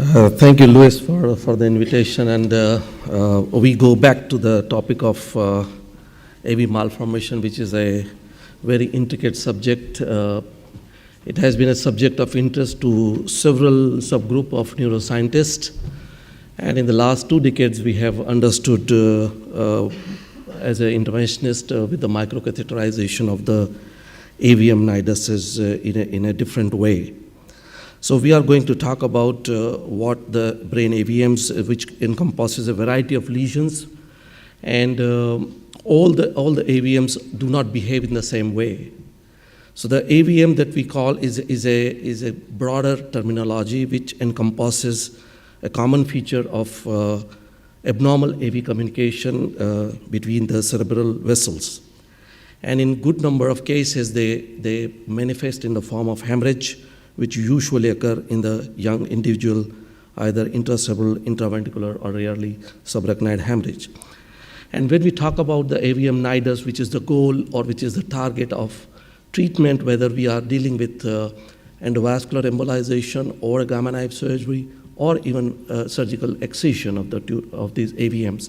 Thank you, Louis, for the invitation. And we go back to the topic of AV malformation, which is a very intricate subject. It has been a subject of interest to several subgroup of neuroscientists. And in the last 2 decades, we have understood as an interventionist with the microcatheterization of the AVM niduses in a different way. So we are going to talk about what the brain AVMs, which encompasses a variety of lesions, and all the AVMs do not behave in the same way. So the AVM that we call is a broader terminology which encompasses a common feature of abnormal AV communication between the cerebral vessels. And in good number of cases, they manifest in the form of hemorrhage, which usually occur in the young individual, either intracerebral, intraventricular, or rarely subarachnoid hemorrhage. And when we talk about the AVM nidus, which is the goal or which is the target of treatment, whether we are dealing with endovascular embolization or gamma knife surgery or even surgical excision of these AVMs,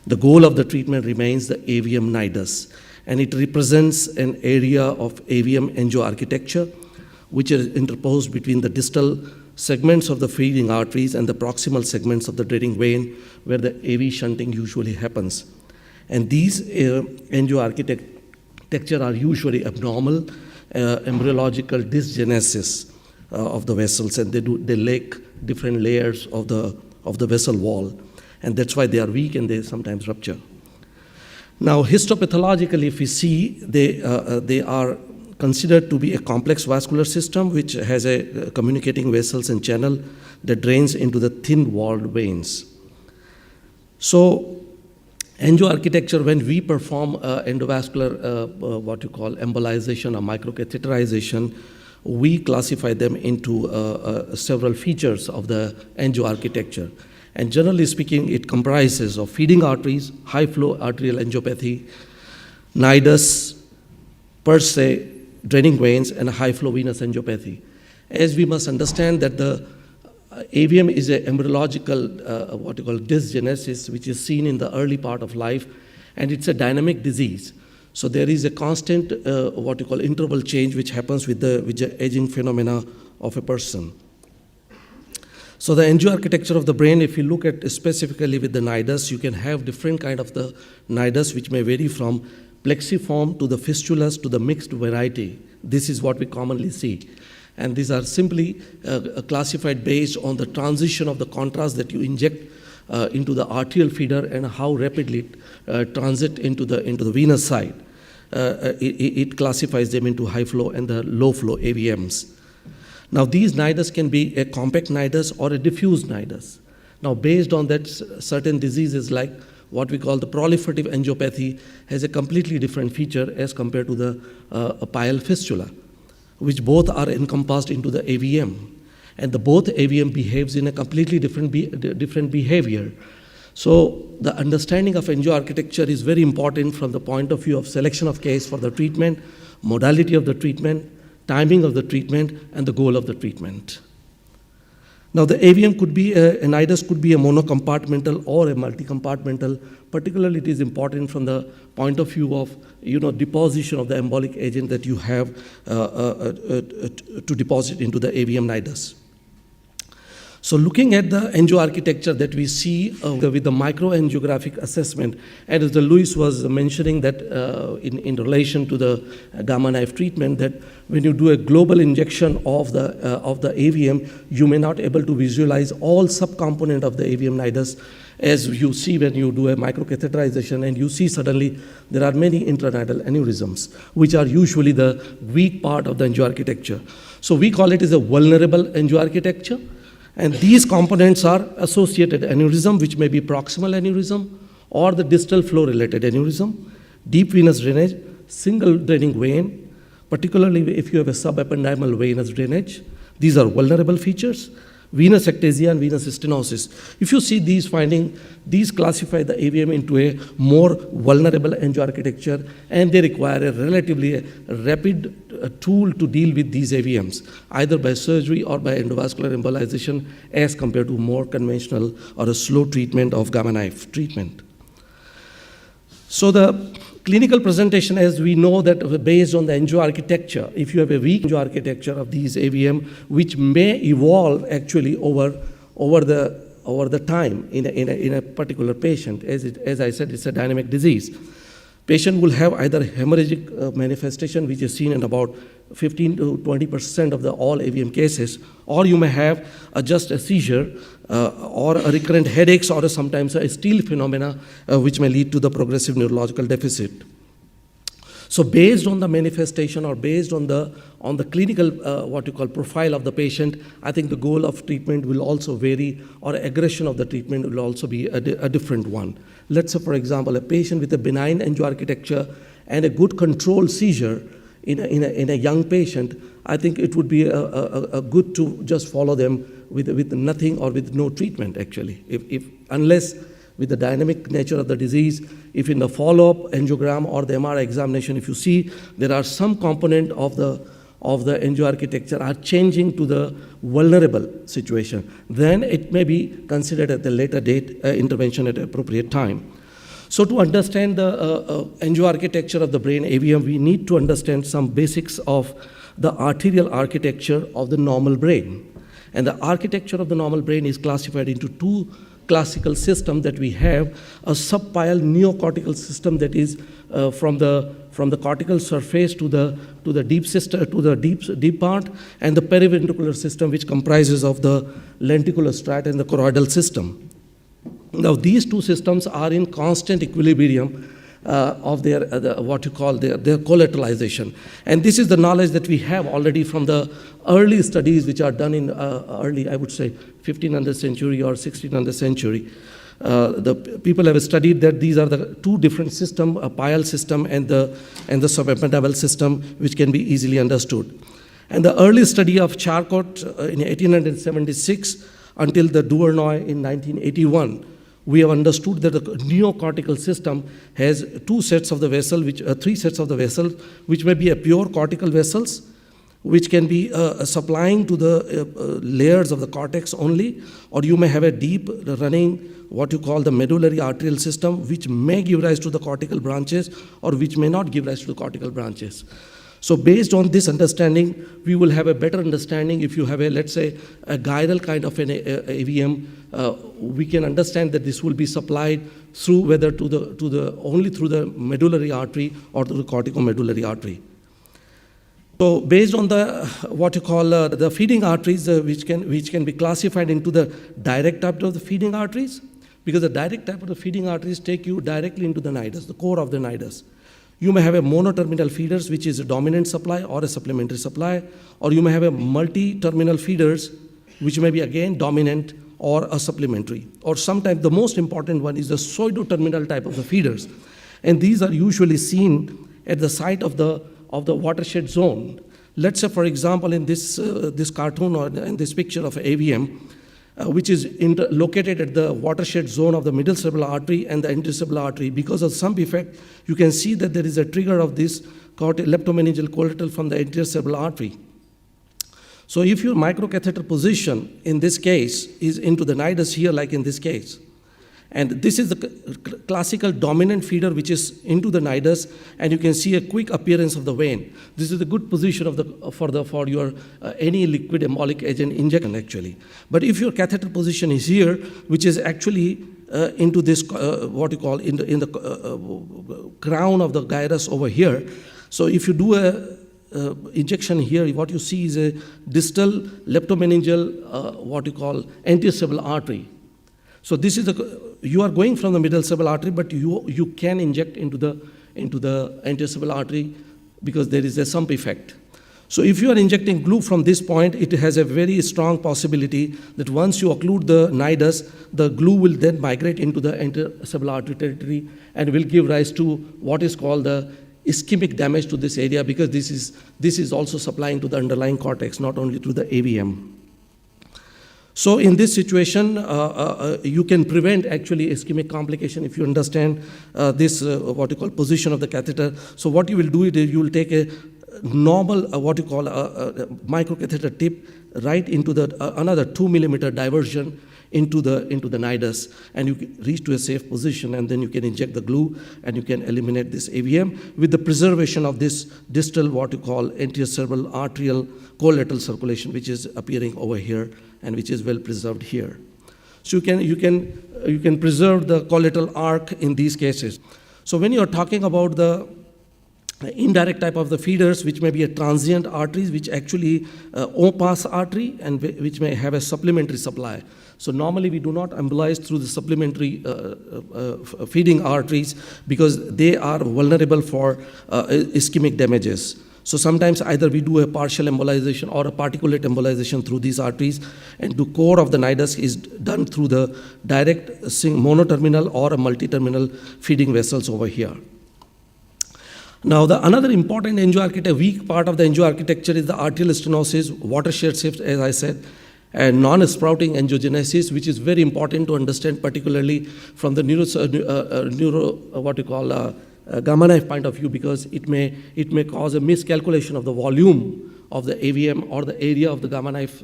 the goal of the treatment remains the AVM nidus. And it represents an area of AVM angioarchitecture, which is interposed between the distal segments of the feeding arteries and the proximal segments of the draining vein, where the AV shunting usually happens. And these angioarchitecture are usually abnormal, embryological dysgenesis of the vessels, and they lack different layers of the vessel wall, and that's why they are weak and they sometimes rupture. Now, histopathologically, if we see, they are considered to be a complex vascular system which has a communicating vessels and channel that drains into the thin-walled veins. So, angioarchitecture, when we perform endovascular, what you call embolization or microcatheterization, we classify them into several features of the angioarchitecture. And generally speaking, it comprises of feeding arteries, high-flow arterial angiopathy, nidus per se, draining veins, and high-flow venous angiopathy. As we must understand that the AVM is an embryological, what you call dysgenesis, which is seen in the early part of life, and it's a dynamic disease. So there is a constant, what you call interval change, which happens with the aging phenomena of a person. So the angioarchitecture of the brain, if you look at specifically with the nidus, you can have different kind of the nidus, which may vary from plexiform to the fistulas to the mixed variety. This is what we commonly see. And these are simply classified based on the transition of the contrast that you inject into the arterial feeder and how rapidly it transit into the venous side. It classifies them into high flow and the low flow AVMs. Now these nidus can be a compact nidus or a diffuse nidus. Now based on that, certain diseases like what we call the proliferative angiopathy has a completely different feature as compared to the pial fistula, which both are encompassed into the AVM. And both AVM behaves in a completely different behavior. So the understanding of angioarchitecture is very important from the point of view of selection of case for the treatment, modality of the treatment, timing of the treatment, and the goal of the treatment. Now the AVM could be, a nidus could be a monocompartmental or a multicompartmental. Particularly it is important from the point of view of deposition of the embolic agent that you have to deposit into the AVM nidus. So looking at the angioarchitecture that we see with the microangiographic assessment, and as Louis was mentioning that in relation to the gamma knife treatment, that when you do a global injection of the AVM, you may not able to visualize all subcomponent of the AVM nidus, as you see when you do a microcatheterization, and you see suddenly there are many intranidal aneurysms, which are usually the weak part of the angioarchitecture. So we call it as a vulnerable angioarchitecture. And these components are associated aneurysm, which may be proximal aneurysm or the distal flow related aneurysm, deep venous drainage, single draining vein, particularly if you have a subependymal venous drainage. These are vulnerable features. Venous ectasia and venous stenosis. If you see these findings, these classify the AVM into a more vulnerable angioarchitecture, and they require a relatively rapid a tool to deal with these AVMs, either by surgery or by endovascular embolization, as compared to more conventional or a slow treatment of gamma knife treatment. So the clinical presentation, as we know, that based on the angioarchitecture, if you have a weak angioarchitecture of these AVM, which may evolve actually over the time in a particular patient, as I said, it's a dynamic disease. Patient will have either hemorrhagic manifestation, which is seen in about 15 to 20% of the all AVM cases, or you may have just a seizure or a recurrent headaches, or sometimes a steal phenomena, which may lead to the progressive neurological deficit. So based on the manifestation or based on the clinical what you call profile of the patient, I think the goal of treatment will also vary, or aggression of the treatment will also be a different one. Let's say, for example, a patient with a benign angioarchitecture and a good controlled seizure in a young patient, I think it would be a good to just follow them with nothing or with no treatment actually, unless with the dynamic nature of the disease, if in the follow-up angiogram or the MRI examination, if you see there are some component of the angioarchitecture are changing to the vulnerable situation, then it may be considered at the later date intervention at an appropriate time. So to understand the angioarchitecture of the brain AVM, we need to understand some basics of the arterial architecture of the normal brain. And the architecture of the normal brain is classified into two classical systems that we have: a subpial neocortical system that is from the cortical surface to the deep system, to the deep part, and the periventricular system, which comprises of the lenticular strata and the choroidal system. Now these two systems are in constant equilibrium of their what you call their collateralization, and this is the knowledge that we have already from the early studies which are done in early, I would say, 1500th century or 1600th century. The people have studied that these are the two different systems, a pial system and the subependymal system, which can be easily understood. And the early study of Charcot in 1876 until the Duvernoy in 1981, we have understood that the neocortical system has three sets of the vessels, which may be a pure cortical vessels, which can be supplying to the layers of the cortex only, or you may have a deep running, what you call the medullary arterial system, which may give rise to the cortical branches or which may not give rise to the cortical branches. So based on this understanding, we will have a better understanding. If you have let's say, a gyral kind of an AVM, we can understand that this will be supplied through whether only through the medullary artery or through the corticomedullary artery. So based on the what you call the feeding arteries, which can be classified into the direct type of the feeding arteries, because the direct type of the feeding arteries take you directly into the nidus, the core of the nidus. You may have a monoterminal feeders, which is a dominant supply or a supplementary supply, or you may have a multi-terminal feeders, which may be again dominant or a supplementary. Or sometimes the most important one is the pseudo-terminal type of the feeders. And these are usually seen at the site of the watershed zone. Let's say, for example, in this cartoon or in this picture of AVM, which is located at the watershed zone of the middle cerebral artery and the anterocerebral artery. Because of some defect, you can see that there is a trigger of this leptomeningeal collateral from the anterior cerebral artery. So if your microcatheter position in this case is into the nidus here, like in this case, and this is the classical dominant feeder which is into the nidus, and you can see a quick appearance of the vein. This is a good position for your any liquid embolic agent injection actually. But if your catheter position is here, which is actually into this what you call in the crown of the gyrus over here, so if you do a injection here, what you see is a distal leptomeningeal what you call anterocerebral artery. So this is you are going from the middle cerebral artery, but you can inject into the anterocerebral artery because there is a sump effect. So if you are injecting glue from this point, it has a very strong possibility that once you occlude the nidus, the glue will then migrate into the anterocerebral artery territory and will give rise to what is called the ischemic damage to this area, because this is also supplying to the underlying cortex, not only to the AVM. So in this situation, you can prevent actually ischemic complication if you understand this what you call position of the catheter. So what you will do is you will take a normal, what you call a microcatheter tip right into the another 2 millimeter diversion into the nidus, and you can reach to a safe position, and then you can inject the glue and you can eliminate this AVM with the preservation of this distal, what you call anterior cerebral arterial collateral circulation, which is appearing over here and which is well preserved here. So you can preserve the collateral arc in these cases. So when you are talking about the indirect type of the feeders, which may be a transient arteries, which actually opass artery and which may have a supplementary supply. So normally we do not embolize through the supplementary feeding arteries because they are vulnerable for ischemic damages. So sometimes either we do a partial embolization or a particulate embolization through these arteries, and the core of the nidus is done through the direct monoterminal or a multi-terminal feeding vessels over here. Now, another important angioarchitecture, weak part of the angioarchitecture is the arterial stenosis, watershed shift, as I said, and non-sprouting angiogenesis, which is very important to understand, particularly from the gamma knife point of view, because it may cause a miscalculation of the volume of the AVM or the area of the gamma knife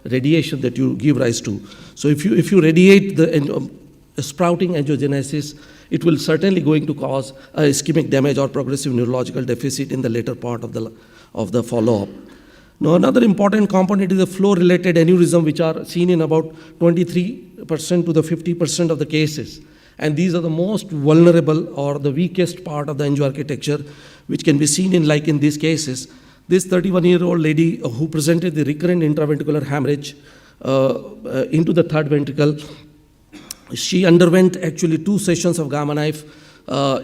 radiation that you give rise to. So if you radiate the sprouting angiogenesis, it will certainly going to cause ischemic damage or progressive neurological deficit in the later part of the follow-up. Now, another important component is the flow-related aneurysm, which are seen in about 23% to the 50% of the cases. And these are the most vulnerable or the weakest part of the angioarchitecture, which can be seen in these cases. This 31-year-old lady who presented the recurrent intraventricular hemorrhage into the third ventricle, she underwent actually 2 sessions of gamma knife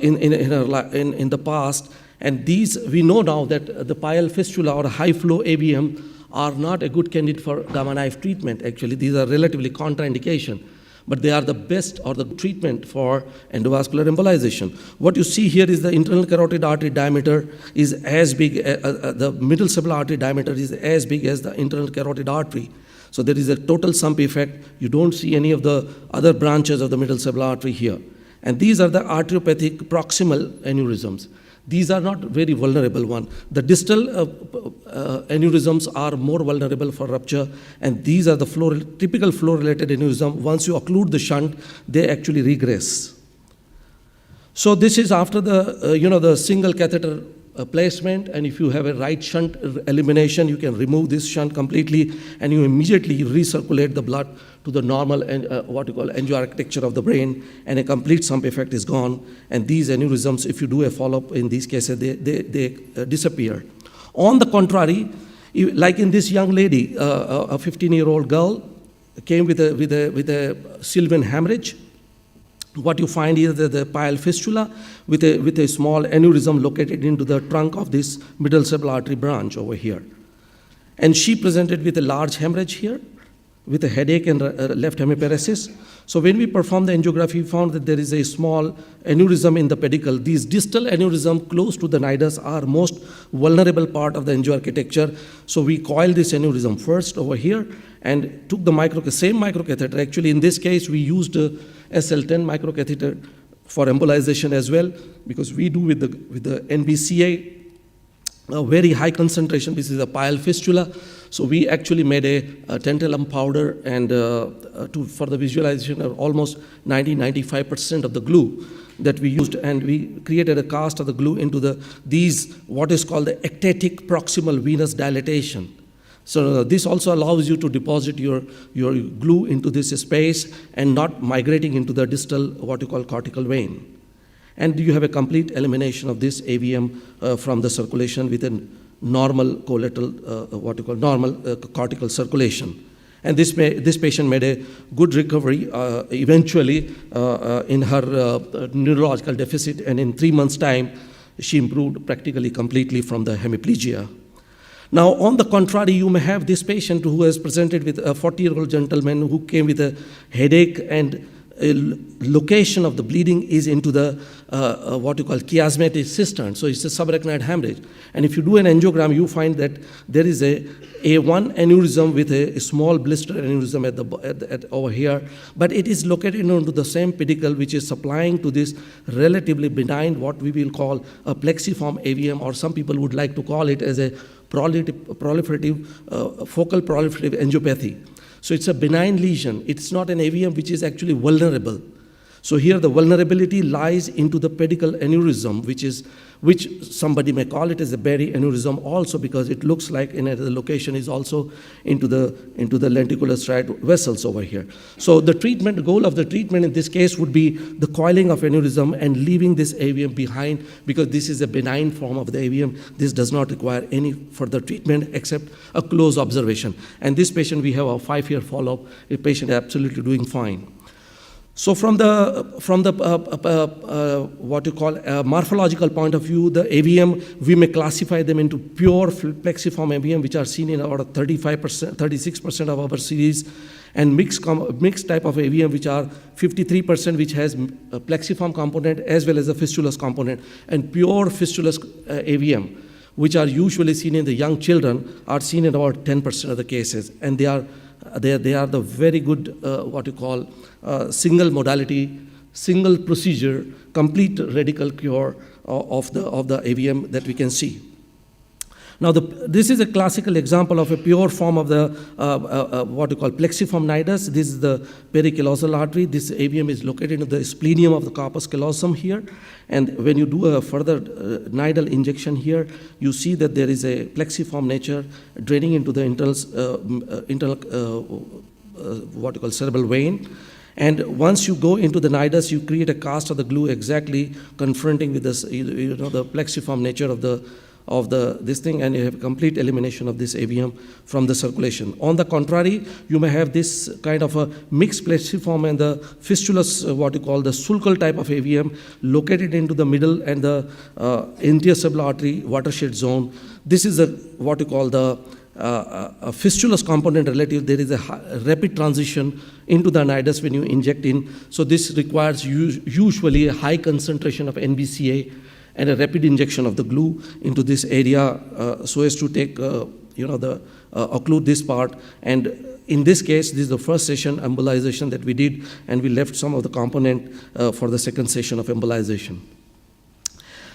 in the past. And these, we know now that the pial fistula or high flow AVM are not a good candidate for gamma knife treatment. Actually, these are relatively contraindication, but they are the best or the treatment for endovascular embolization. What you see here is the internal carotid artery diameter is as big, the middle cerebral artery diameter is as big as the internal carotid artery. So there is a total sump effect. You don't see any of the other branches of the middle cerebral artery here. And these are the arteriopathic proximal aneurysms. These are not very vulnerable one. The distal aneurysms are more vulnerable for rupture, and these are the typical flow-related aneurysm. Once you occlude the shunt, they actually regress. So this is after the single catheter placement, and if you have a right shunt elimination, you can remove this shunt completely, and you immediately recirculate the blood to the normal angioarchitecture of the brain, and a complete sump effect is gone. And these aneurysms, if you do a follow-up in these cases, they disappear. On the contrary, like in this young lady, a 15-year-old girl came with a Sylvian hemorrhage. What you find is that the pial fistula with a small aneurysm located into the trunk of this middle cerebral artery branch over here. And she presented with a large hemorrhage here, with a headache and left hemiparesis. So when we performed the angiography, we found that there is a small aneurysm in the pedicle. These distal aneurysms close to the nidus are most vulnerable part of the angioarchitecture. So we coiled this aneurysm first over here and took the same microcatheter. Actually, in this case, we used SL10 microcatheter for embolization as well, because we do with the NBCA a very high concentration. This is a pial fistula. So we actually made a tantalum powder and for the visualization of almost 90-95% of the glue that we used, and we created a cast of the glue into these what is called the ectatic proximal venous dilatation. So this also allows you to deposit your glue into this space and not migrating into the distal what you call cortical vein. And you have a complete elimination of this AVM from the circulation with a normal collateral, cortical circulation. And this patient made a good recovery eventually in her neurological deficit, and in 3 months' time, she improved practically completely from the hemiplegia. Now, on the contrary, you may have this patient who has presented with a 40-year-old gentleman who came with a headache and location of the bleeding is into the what you call chiasmatic cistern. So it's a subarachnoid hemorrhage. And if you do an angiogram, you find that there is a one aneurysm with a small blister aneurysm at over here, but it is located into the same pedicle which is supplying to this relatively benign, what we will call a plexiform AVM, or some people would like to call it as a proliferative, focal proliferative angiopathy. So it's a benign lesion. It's not an AVM which is actually vulnerable. So here the vulnerability lies into the pedicle aneurysm, which somebody may call it as a Barry aneurysm also, because it looks like the location is also into the lenticular striate vessels over here. So the goal of the treatment in this case would be the coiling of aneurysm and leaving this AVM behind, because this is a benign form of the AVM. This does not require any further treatment except a close observation. And this patient, we have a 5-year follow-up. The patient is absolutely doing fine. So from the what you call morphological point of view, the AVM, we may classify them into pure plexiform AVM, which are seen in about 35%, 36% of our series, and mixed type of AVM, which are 53%, which has a plexiform component as well as a fistulous component, and pure fistulous AVM, which are usually seen in the young children, are seen in about 10% of the cases, and they are the very good what you call single modality, single procedure, complete radical cure of the AVM that we can see. Now, this is a classical example of a pure form of the what you call plexiform nidus. This is the pericallosal artery. This AVM is located in the splenium of the corpus callosum here. And when you do a further nidal injection here, you see that there is a plexiform nature draining into the internal what you call cerebral vein. And once you go into the nidus, you create a cast of the glue exactly confronting with this, the plexiform nature of this thing, and you have complete elimination of this AVM from the circulation. On the contrary, you may have this kind of a mixed plexiform and the fistulous, what you call the sulcal type of AVM, located into the middle and the anterior cerebral artery watershed zone. This is what you call the a fistulous component relative. There is a rapid transition into the nidus when you inject in. So this requires usually a high concentration of NBCA and a rapid injection of the glue into this area so as to take, occlude this part. And in this case, this is the first session embolization that we did, and we left some of the component for the second session of embolization.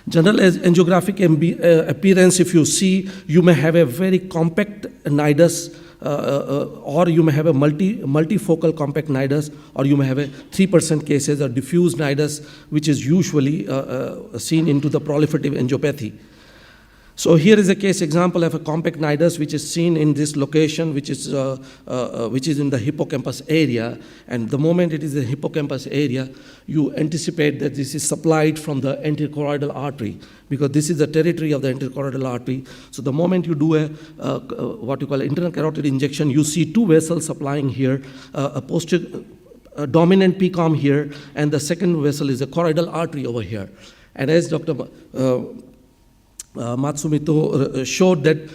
General angiographic appearance, if you see, you may have a very compact nidus, or you may have a multifocal compact nidus, or you may have a 3% cases or diffuse nidus, which is usually seen into the proliferative angiopathy. So here is a case example of a compact nidus which is seen in this location, which is in the hippocampus area. And the moment it is in the hippocampus area, you anticipate that this is supplied from the anterocoroidal artery, because this is the territory of the anterocoroidal artery. So the moment you do a what you call internal carotid injection, you see two vessels supplying here, a dominant PCOM here, and the second vessel is a choroidal artery over here. And as Dr. Matsumoto showed that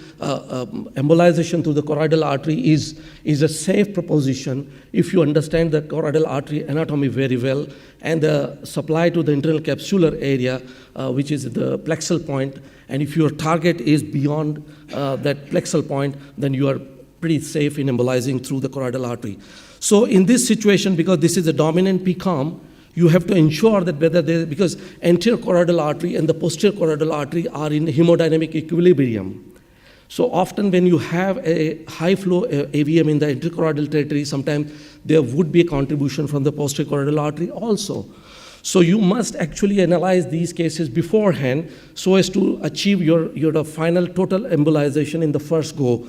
embolization through the choroidal artery is a safe proposition if you understand the choroidal artery anatomy very well, and the supply to the internal capsular area, which is the plexal point, and if your target is beyond that plexal point, then you are pretty safe in embolizing through the choroidal artery. So in this situation, because this is a dominant PCOM, you have to ensure that because anterior choroidal artery and the posterior choroidal artery are in hemodynamic equilibrium. So often when you have a high flow AVM in the anterocoroidal territory, sometimes there would be a contribution from the posterior choroidal artery also. So you must actually analyze these cases beforehand so as to achieve your final total embolization in the first go.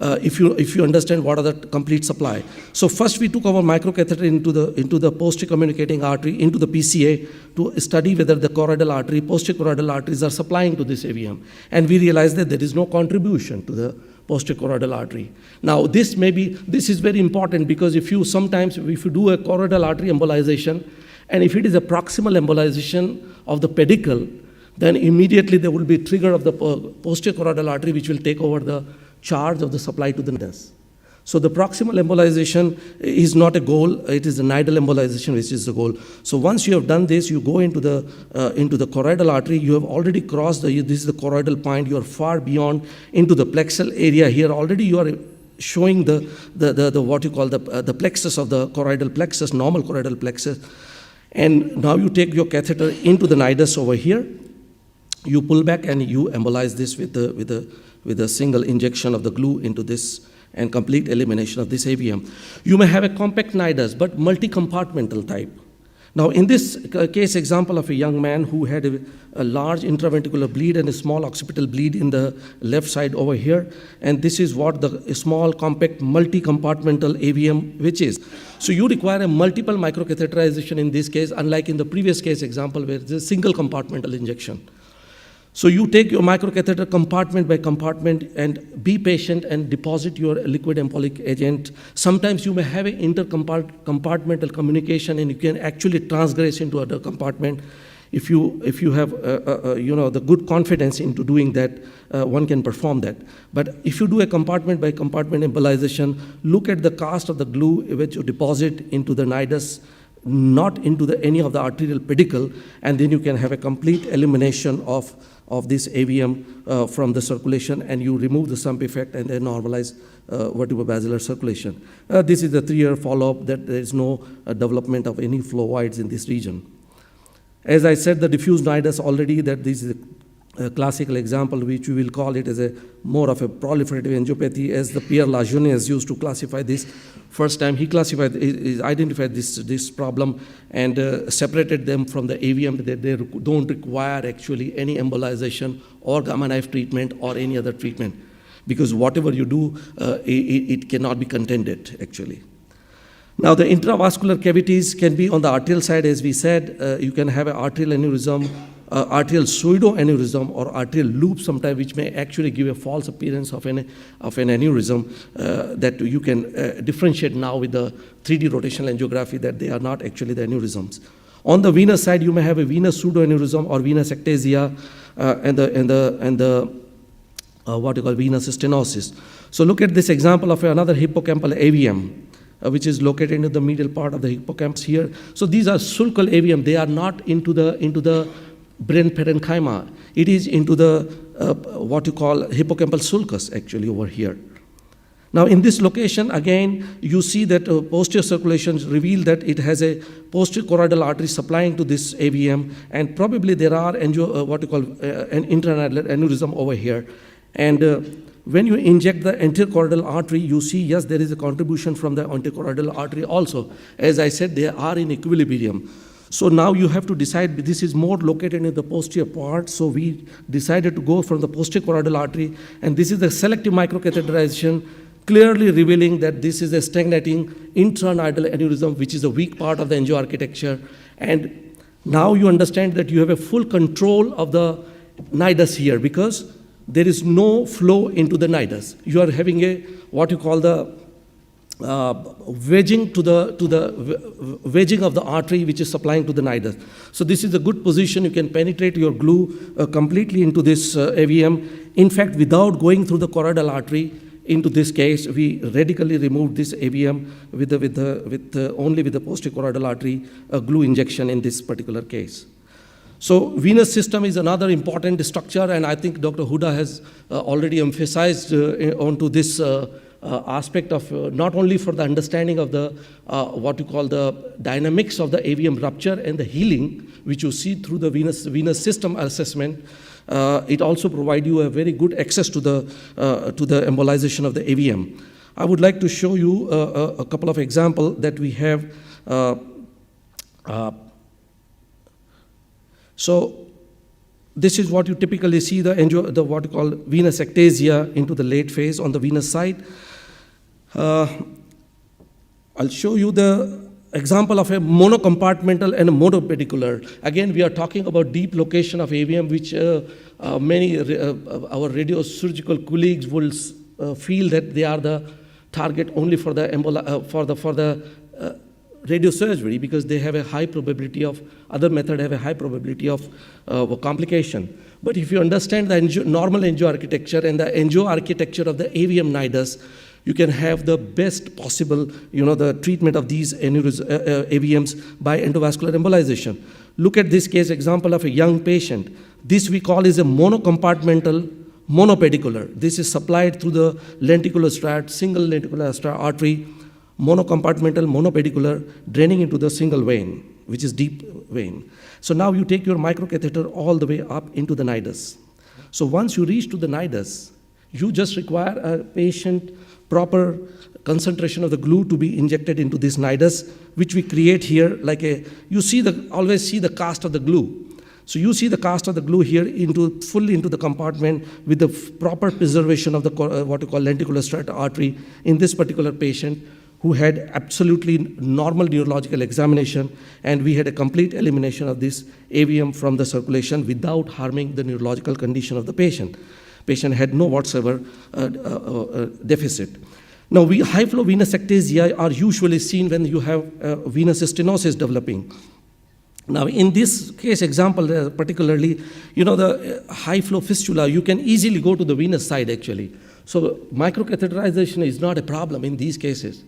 If you understand what are the complete supply. So first we took our microcatheter into the posterior communicating artery, into the PCA, to study whether the choroidal artery, posterior choroidal arteries are supplying to this AVM. And we realized that there is no contribution to the posterior choroidal artery. Now this is very important, because if you do a choroidal artery embolization, and if it is a proximal embolization of the pedicle, then immediately there will be a trigger of the posterior choroidal artery which will take over the charge of the supply to the nidus. So the proximal embolization is not a goal, it is the nidal embolization which is the goal. So once you have done this, you go into the choroidal artery, you have already crossed, this is the choroidal point, you are far beyond into the plexal area here. Already you are showing the what you call the plexus of the choroidal plexus, normal choroidal plexus. And now you take your catheter into the nidus over here, you pull back and you embolize this with a single injection of the glue into this and complete elimination of this AVM. You may have a compact nidus, but multi-compartmental type. Now, in this case example of a young man who had a large intraventricular bleed and a small occipital bleed in the left side over here, and this is what the small, compact, multi-compartmental AVM which is. So you require a multiple microcatheterization in this case, unlike in the previous case example where it's a single compartmental injection. So you take your microcatheter compartment by compartment and be patient and deposit your liquid embolic agent. Sometimes you may have an intercompartmental communication and you can actually transgress into other compartment. If you have the good confidence into doing that, one can perform that. But if you do a compartment by compartment embolization, look at the cast of the glue which you deposit into the nidus, not into any of the arterial pedicle, and then you can have a complete elimination of this AVM from the circulation, and you remove the sump effect and then normalize vertebrobasilar circulation. This is the 3-year follow-up that there is no development of any phloids in this region. As I said, the diffuse nidus already, that this is a classical example which we will call it as a more of a proliferative angiopathy, as the Pierre Lajeunesse used to classify this. First time he identified this problem and separated them from the AVM, that they don't require actually any embolization or gamma knife treatment or any other treatment, because whatever you do, it cannot be contended actually. Now the intravascular cavities can be on the arterial side, as we said. You can have an arterial aneurysm, arterial pseudoaneurysm, or arterial loop sometimes, which may actually give a false appearance of an aneurysm that you can differentiate now with the 3D rotational angiography that they are not actually the aneurysms. On the venous side, you may have a venous pseudoaneurysm or venous ectasia and the what you call venous stenosis. So look at this example of another hippocampal AVM. Which is located in the medial part of the hippocampus here. So these are sulcal AVM. They are not into the brain parenchyma. It is into the what you call hippocampal sulcus actually over here. Now in this location, again, you see that posterior circulations reveal that it has a posterior choroidal artery supplying to this AVM, and probably there are an intranidal aneurysm over here. And when you inject the anterior choroidal artery, you see, yes, there is a contribution from the anterior choroidal artery also. As I said, they are in equilibrium. So now you have to decide, this is more located in the posterior part, so we decided to go from the posterior choroidal artery, and this is the selective microcatheterization, clearly revealing that this is a stagnating intranidal aneurysm, which is a weak part of the angioarchitecture. And now you understand that you have a full control of the nidus here, because there is no flow into the nidus. You are having a what you call the wedging to the wedging of the artery which is supplying to the nidus. So this is a good position. You can penetrate your glue completely into this AVM. In fact, without going through the choroidal artery, into this case, we radically removed this AVM only with the posterior choroidal artery glue injection in this particular case. So venous system is another important structure, and I think Dr. Huda has already emphasized onto this aspect of not only for the understanding of the what you call the dynamics of the AVM rupture and the healing, which you see through the venous system assessment. It also provides you a very good access to the embolization of the AVM. I would like to show you a couple of examples that we have. So this is what you typically see, the what you call venous ectasia into the late phase on the venous side. I'll show you the example of a monocompartmental and a monopedicular. Again, we are talking about deep location of AVM, which many our radiosurgical colleagues will feel that they are the target only for the radiosurgery, because they have a high probability of, other method have a high probability of complication. But if you understand the normal angioarchitecture and the angioarchitecture of the AVM nidus, you can have the best possible, the treatment of these AVMs by endovascular embolization. Look at this case example of a young patient. This we call is a monocompartmental monopedicular. This is supplied through the lenticular striate, single lenticular artery, monocompartmental monopedicular, draining into the single vein, which is deep vein. So now you take your microcatheter all the way up into the nidus. So once you reach to the nidus, you just require a patient proper concentration of the glue to be injected into this nidus, which we create here like you see always see the cast of the glue. So you see the cast of the glue here fully into the compartment with the proper preservation of the what you call lenticular striate artery in this particular patient who had absolutely normal neurological examination, and we had a complete elimination of this AVM from the circulation without harming the neurological condition of the patient. Patient had no whatsoever deficit. Now, high flow venous ectasia are usually seen when you have venous stenosis developing. Now, in this case example, particularly, the high flow fistula, you can easily go to the venous side actually. So microcatheterization is not a problem in these cases.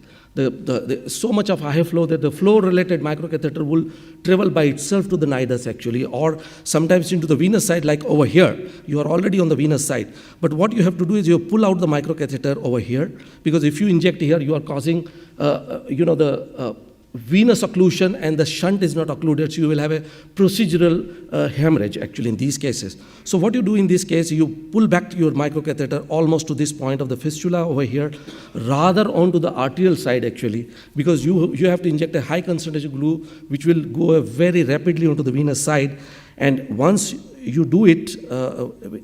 So much of high flow that the flow-related microcatheter will travel by itself to the nidus actually, or sometimes into the venous side like over here. You are already on the venous side. But what you have to do is you pull out the microcatheter over here, because if you inject here, you are causing, the venous occlusion and the shunt is not occluded, so you will have a procedural hemorrhage actually in these cases. So what you do in this case, you pull back your microcatheter almost to this point of the fistula over here, rather onto the arterial side actually, because you have to inject a high concentration glue which will go very rapidly onto the venous side. And once you do it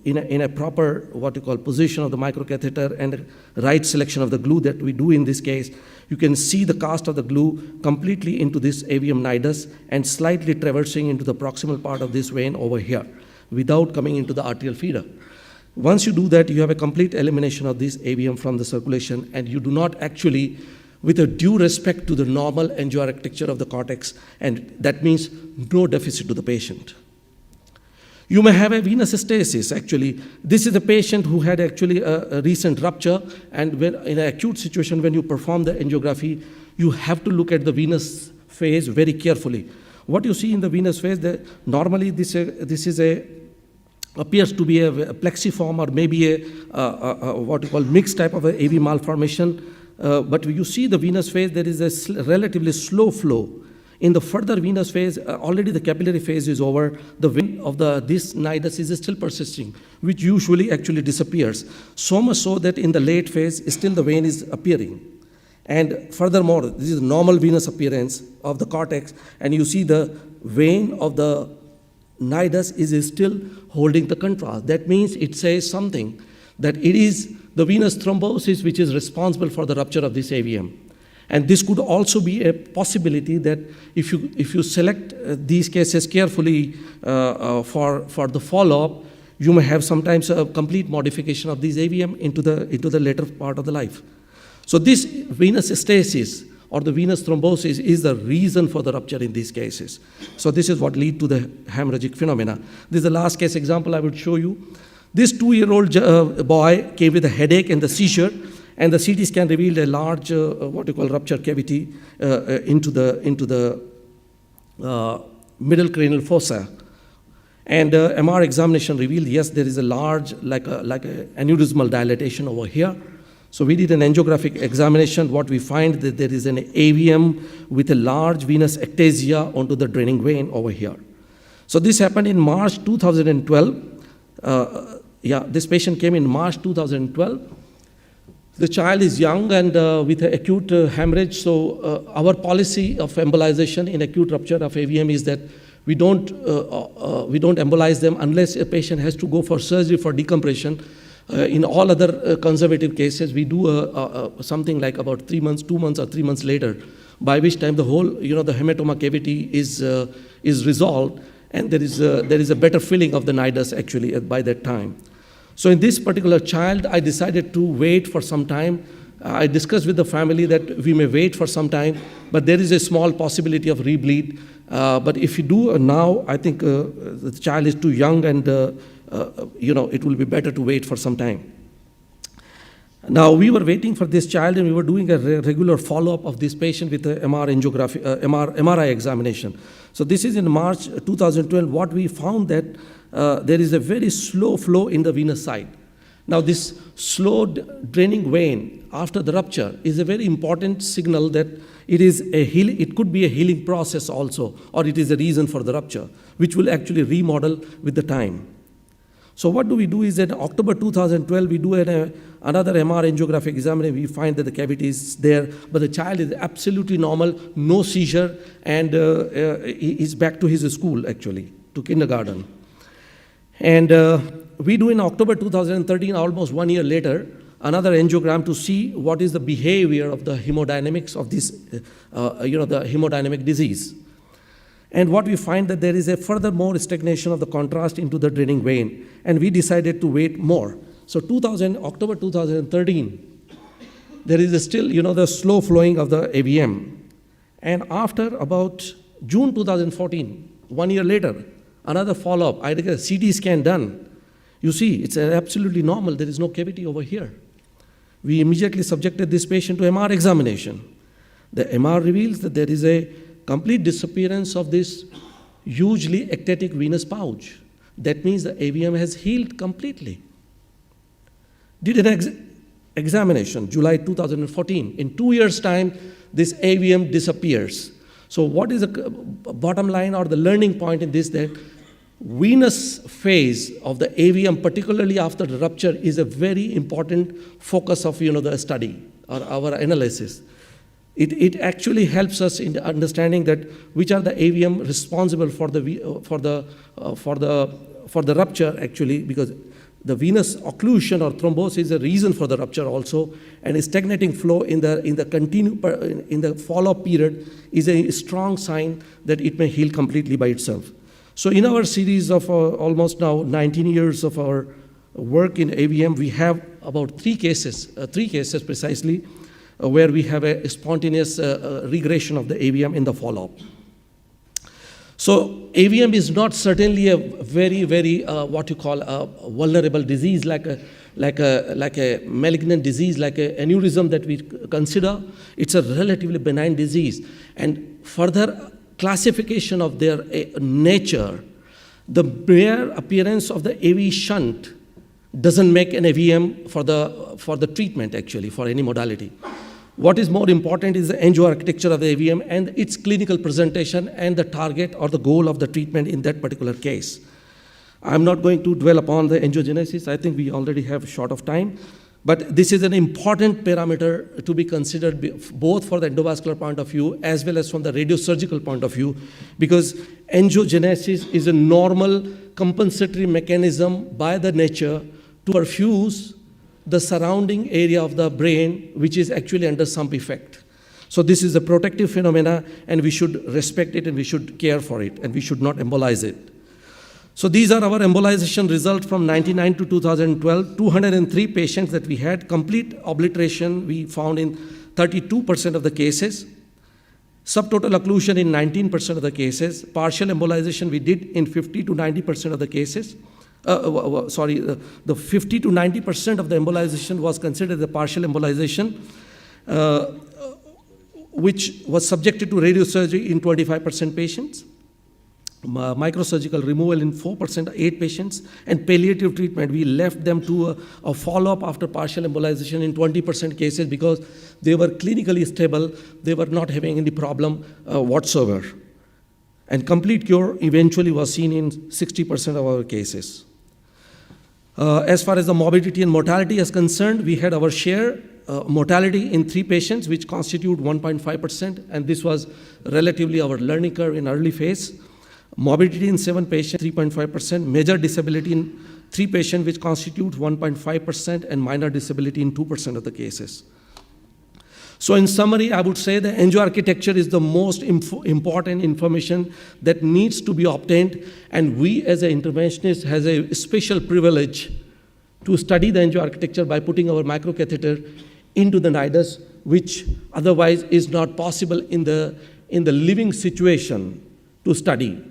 in a proper, what you call, position of the microcatheter and right selection of the glue that we do in this case, you can see the cast of the glue completely into this AVM nidus and slightly traversing into the proximal part of this vein over here without coming into the arterial feeder. Once you do that, you have a complete elimination of this AVM from the circulation, and you do not actually, with a due respect to the normal angioarchitecture of the cortex, and that means no deficit to the patient. You may have a venous stasis, actually. This is a patient who had actually a recent rupture, and when, in an acute situation, when you perform the angiography, you have to look at the venous phase very carefully. What you see in the venous phase, normally this appears to be a plexiform or maybe a what you call mixed type of a AV malformation, but you see the venous phase, there is a relatively slow flow. In the further venous phase, already the capillary phase is over. The vein of this nidus is still persisting, which usually actually disappears. So much so that in the late phase, still the vein is appearing. And furthermore, this is normal venous appearance of the cortex, and you see the vein of the nidus is still holding the contrast. That means it says something, that it is the venous thrombosis which is responsible for the rupture of this AVM. And this could also be a possibility that if you select these cases carefully for the follow-up, you may have sometimes a complete modification of these AVM into the later part of the life. So this venous stasis or the venous thrombosis is the reason for the rupture in these cases. So this is what leads to the hemorrhagic phenomena. This is the last case example I would show you. This 2-year-old boy came with a headache and the seizure, and the CT scan revealed a large, what you call, rupture cavity into the middle cranial fossa. And MR examination revealed, yes, there is a large, like a aneurysmal dilatation over here. So we did an angiographic examination. What we find that there is an AVM with a large venous ectasia onto the draining vein over here. So this happened in March 2012. This patient came in March 2012. The child is young and with acute hemorrhage. So our policy of embolization in acute rupture of AVM is that we don't embolize them unless a patient has to go for surgery for decompression. In all other conservative cases, we do something like about 3 months, 2 months or 3 months later, by which time the whole, the hematoma cavity is resolved, and there is a better filling of the nidus actually by that time. So in this particular child, I decided to wait for some time. I discussed with the family that we may wait for some time, but there is a small possibility of rebleed. But if you do now, I think the child is too young, and it will be better to wait for some time. Now, we were waiting for this child, and we were doing a regular follow-up of this patient with a MRI examination. So this is in March 2012. What we found that there is a very slow flow in the venous side. Now, this slow draining vein after the rupture is a very important signal that it could be a healing process also, or it is a reason for the rupture, which will actually remodel with the time. So what do we do is that in October 2012, we do another MR angiographic examination. We find that the cavity is there, but the child is absolutely normal, no seizure, and he is back to his school, actually, to kindergarten. And we do in October 2013, almost 1 year later, another angiogram to see what is the behavior of the hemodynamics of this, the hemodynamic disease. And what we find that there is a further more stagnation of the contrast into the draining vein, and we decided to wait more. So October 2013, there is still, the slow flowing of the AVM. And after about June 2014, 1 year later, another follow-up, I did a CT scan done. You see, it's absolutely normal. There is no cavity over here. We immediately subjected this patient to MR examination. The MR reveals that there is a complete disappearance of this hugely ectatic venous pouch. That means the AVM has healed completely. Did an examination, July 2014. In 2 years' time, this AVM disappears. So what is the bottom line or the learning point in this? That venous phase of the AVM, particularly after the rupture, is a very important focus of the study or our analysis. It actually helps us in understanding that which are the AVM responsible for the rupture, actually, because the venous occlusion or thrombosis is a reason for the rupture also, and a stagnating flow in the follow-up period is a strong sign that it may heal completely by itself. So in our series of almost now 19 years of our work in AVM, we have about three cases precisely, where we have a spontaneous regression of the AVM in the follow-up. So AVM is not certainly a very, very what you call a vulnerable disease, like a malignant disease, like an aneurysm that we consider. It's a relatively benign disease. And further classification of their nature, the bare appearance of the AV shunt doesn't make an AVM for the treatment, actually, for any modality. What is more important is the angioarchitecture of the AVM and its clinical presentation and the target or the goal of the treatment in that particular case. I'm not going to dwell upon the angiogenesis. I think we already have short of time. But this is an important parameter to be considered both for the endovascular point of view as well as from the radiosurgical point of view, because angiogenesis is a normal compensatory mechanism by the nature to perfuse the surrounding area of the brain, which is actually under some effect. So this is a protective phenomena, and we should respect it, and we should care for it, and we should not embolize it. So these are our embolization results from 1999 to 2012. 203 patients that we had. Complete obliteration we found in 32% of the cases. Subtotal occlusion in 19% of the cases. Partial embolization we did in 50 to 90% of the cases. The 50 to 90% of the embolization was considered a partial embolization, which was subjected to radiosurgery in 25% patients, microsurgical removal in 4%, 8 patients, and palliative treatment. We left them to a follow-up after partial embolization in 20% cases because they were clinically stable. They were not having any problem whatsoever. And complete cure eventually was seen in 60% of our cases. As far as the morbidity and mortality is concerned, we had our share mortality in 3 patients, which constitute 1.5%, and this was relatively our learning curve in early phase. Morbidity in 7 patients, 3.5%. Major disability in 3 patients, which constitutes 1.5%, and minor disability in 2% of the cases. So in summary, I would say the angioarchitecture is the most important information that needs to be obtained, and we as an interventionist has a special privilege to study the angioarchitecture by putting our microcatheter into the nidus, which otherwise is not possible in the living situation to study.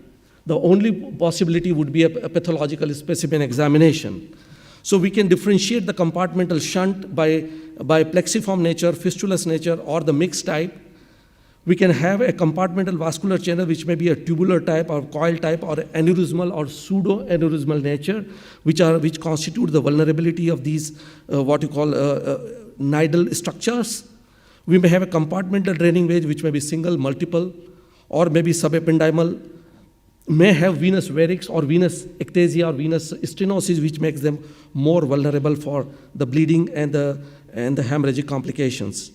The only possibility would be a pathological specimen examination. So we can differentiate the compartmental shunt by plexiform nature, fistulous nature, or the mixed type. We can have a compartmental vascular channel which may be a tubular type or coil type or aneurysmal or pseudo-aneurysmal nature, which constitute the vulnerability of these what you call nidal structures. We may have a compartmental draining wedge which may be single, multiple, or maybe subependymal, may have venous varix or venous ectasia or venous stenosis, which makes them more vulnerable for the bleeding and the hemorrhagic complications,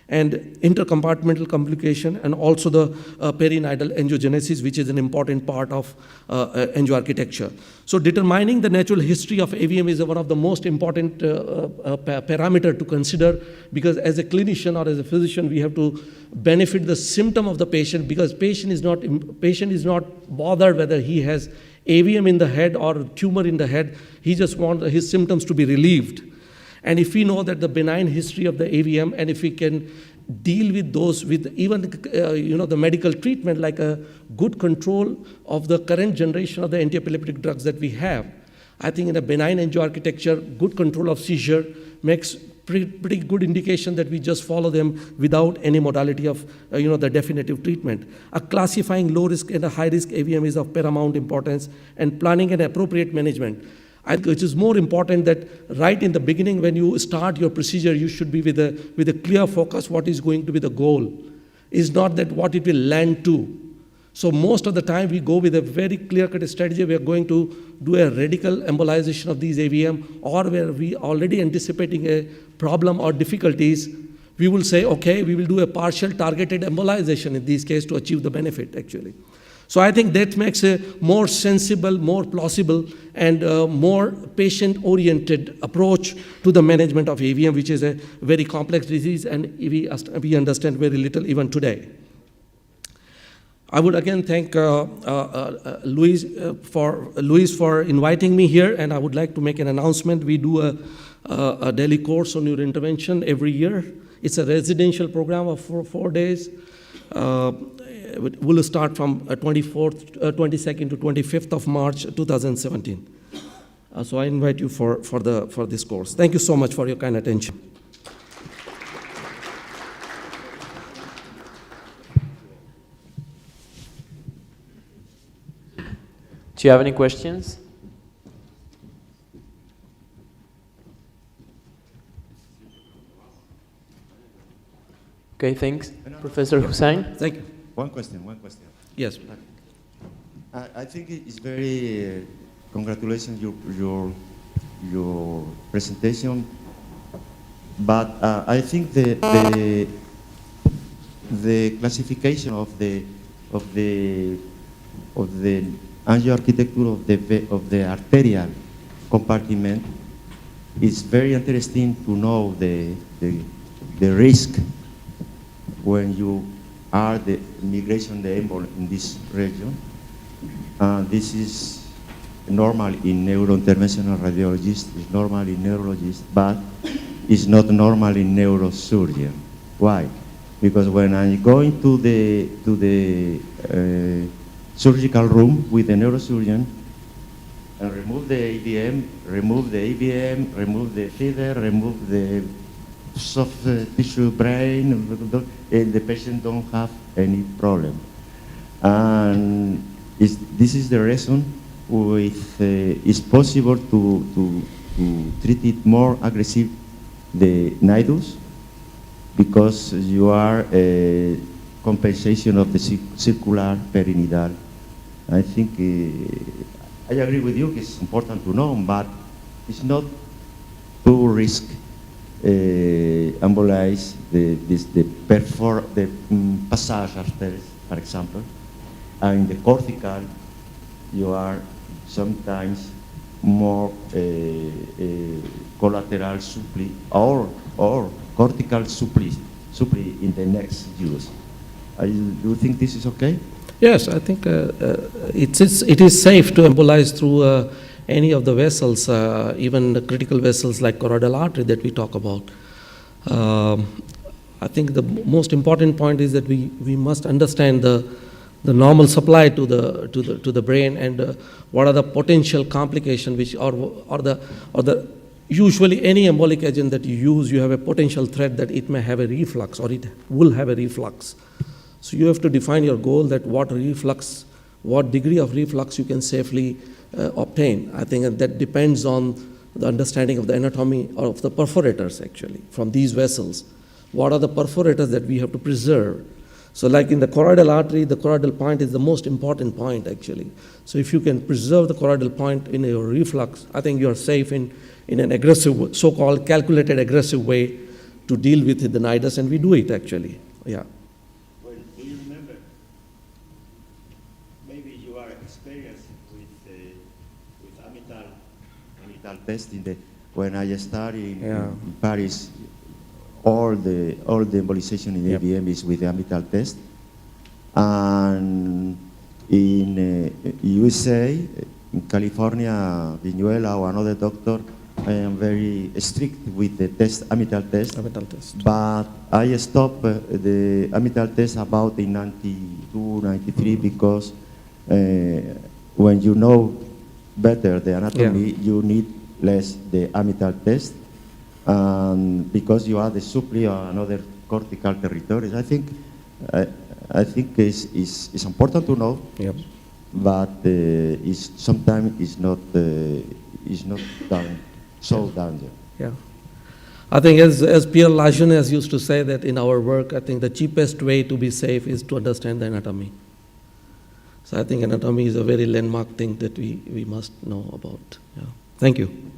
and intercompartmental complication, and also the perinidal angiogenesis, which is an important part of angioarchitecture. So determining the natural history of AVM is one of the most important parameter to consider, because as a clinician or as a physician, we have to benefit the symptom of the patient, because patient is not bothered whether he has AVM in the head or tumor in the head. He just wants his symptoms to be relieved. And if we know that the benign history of the AVM, and if we can deal with those with even the medical treatment, like a good control of the current generation of the antiepileptic drugs that we have, I think in a benign angioarchitecture, good control of seizure makes pretty good indication that we just follow them without any modality of the definitive treatment. A classifying low risk and a high risk AVM is of paramount importance, and planning and appropriate management. I think it is more important that right in the beginning, when you start your procedure, you should be with a clear focus what is going to be the goal. It's not that what it will land to. So most of the time we go with a very clear-cut strategy. We are going to do a radical embolization of these AVM, or where we already anticipating a problem or difficulties, we will say, okay, we will do a partial targeted embolization in this case to achieve the benefit actually. So I think that makes a more sensible, more plausible, and more patient-oriented approach to the management of AVM, which is a very complex disease, and we understand very little even today. I would again thank Luis for inviting me here, and I would like to make an announcement. We do a daily course on neurointervention every year. It's a residential program of 4 days. Will start from 22nd to 25th of March 2017. So I invite you for this course. Thank you so much for your kind attention. Do you have any questions? Okay, thanks. Professor Hussain? Thank you. One question. Yes. I think it's very congratulations your presentation, but I think the classification of the angioarchitecture of the arterial compartment is very interesting to know the risk when you are the migration the embol in this region. This is normal in neurointerventional radiologists, it's normal in neurologists, but it's not normal in neurosurgeon. Why? Because when I go into the surgical room with the neurosurgeon and remove the AVM, remove the feeder, remove the soft tissue brain, and the patient don't have any problem. And this is the reason it's possible to treat it more aggressive, the nidus, because you are a compensation of the circular perinidal. I think I agree with you, it's important to know, but it's not too risky. Embolize the passage arteries, for example, and in the cortical, you are sometimes more collateral suppli or cortical suppli in the next use. Do you think this is okay? Yes, I think it is safe to embolize through any of the vessels, even the critical vessels like choroidal artery that we talk about. I think the most important point is that we must understand the normal supply to the brain, and what are the potential complications, which or the usually any embolic agent that you use, you have a potential threat that it may have a reflux or it will have a reflux. So you have to define your goal that what degree of reflux you can safely obtain. I think that depends on the understanding of the anatomy of the perforators actually, from these vessels. What are the perforators that we have to preserve? So like in the choroidal artery, the choroidal point is the most important point actually. So if you can preserve the choroidal point in your reflux, I think you are safe in an aggressive, so-called calculated aggressive way to deal with the nidus, and we do it actually, yeah. Well, do you remember, maybe you are experienced with amital testing. When I studied in Paris, all the embolization in AVM is with the amital test. And in USA, in California, Viñuela or another doctor, I am very strict with the amital test. Amital test. But I stopped the amital test about in 92, 93 because when you know better the anatomy, you need less the amital test. Because you are the superior and other cortical territories, I think it's important to know. Yep. But sometimes it's not done so dangerous. Yeah. I think as Pierre Lajeunesse used to say that in our work, I think the cheapest way to be safe is to understand the anatomy. So I think anatomy is a very landmark thing that we must know about. Yeah. Thank you.